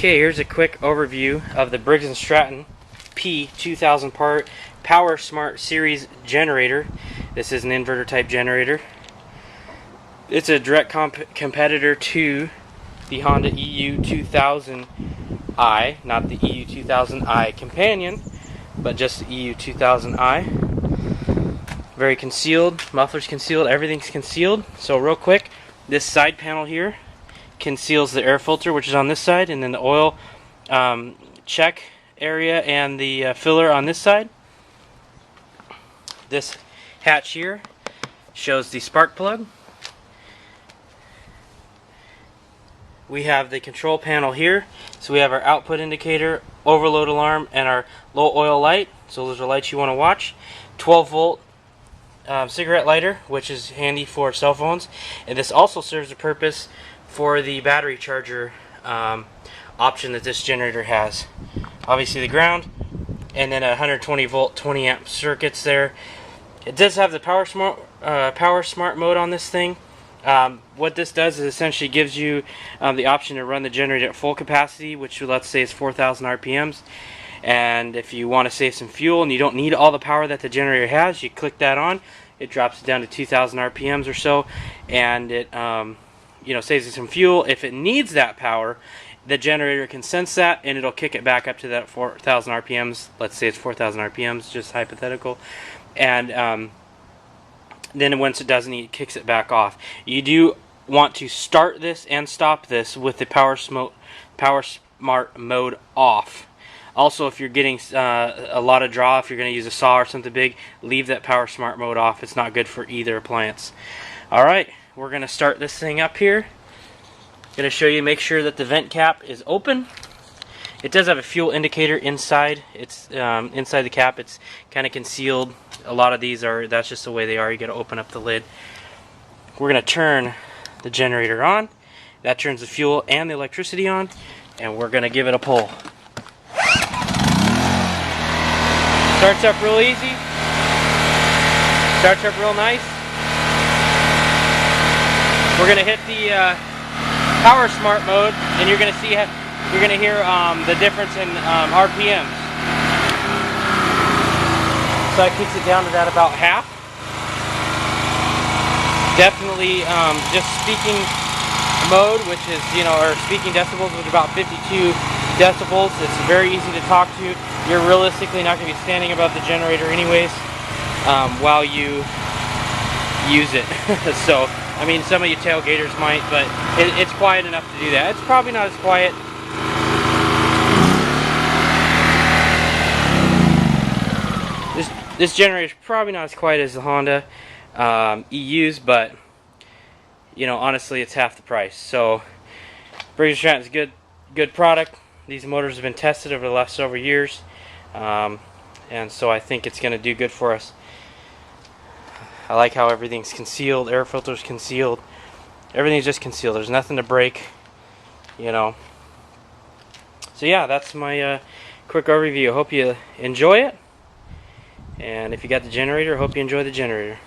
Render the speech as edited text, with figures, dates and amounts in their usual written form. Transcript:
Okay, here's a quick overview of the Briggs & Stratton P2000 part Power Smart Series generator. This is an inverter type generator. It's a direct competitor to the Honda EU2000i, not the EU2000i Companion, but just the EU2000i. Very concealed, muffler's concealed, everything's concealed. So real quick, this side panel here conceals the air filter, which is on this side, and then the oil check area and the filler on this side. This hatch here shows the spark plug. We have the control panel here, so we have our output indicator, overload alarm, and our low oil light. So those are lights you want to watch. 12 volt cigarette lighter, which is handy for cell phones, and this also serves a purpose for the battery charger option that this generator has. Obviously the ground, and then a 120 volt 20 amp circuits there. It does have the power smart mode on this thing. What this does is essentially gives you the option to run the generator at full capacity, which let's say is 4,000 RPMs. And if you want to save some fuel and you don't need all the power that the generator has, you click that on. It drops it down to 2,000 RPMs or so, and it saves you some fuel. If it needs that power, the generator can sense that, and it'll kick it back up to that 4,000 RPMs. Let's say it's 4,000 RPMs, just hypothetical. And then once it doesn't, it kicks it back off. You do want to start this and stop this with the power smart mode off. Also, if you're getting a lot of draw, if you're going to use a saw or something big, leave that power smart mode off. It's not good for either appliance. Alright, we're going to start this thing up here. Going to show you, make sure that the vent cap is open. It does have a fuel indicator inside. It's inside the cap. It's kind of concealed. A lot of these are, that's just the way they are. You got to open up the lid. We're going to turn the generator on. That turns the fuel and the electricity on, and we're going to give it a pull. Starts up real easy. Starts up real nice. We're going to hit the power smart mode, and you're going to see, you're going to hear the difference in RPMs. So that kicks it down to that about half. Definitely just speaking mode, which is, or speaking decibels, which is about 52 decibels. It's very easy to talk to. You're realistically not going to be standing above the generator anyways while you use it. So, I mean, some of you tailgaters might, but it's quiet enough to do that. It's probably not as quiet. This generator is probably not as quiet as the Honda EUs, but honestly, it's half the price. So, Briggs & Stratton is a good product. These motors have been tested over the last several years, and so I think it's going to do good for us. I like how everything's concealed, air filter's concealed, everything's just concealed. There's nothing to break, So yeah, that's my quick overview. I hope you enjoy it, and if you got the generator, I hope you enjoy the generator.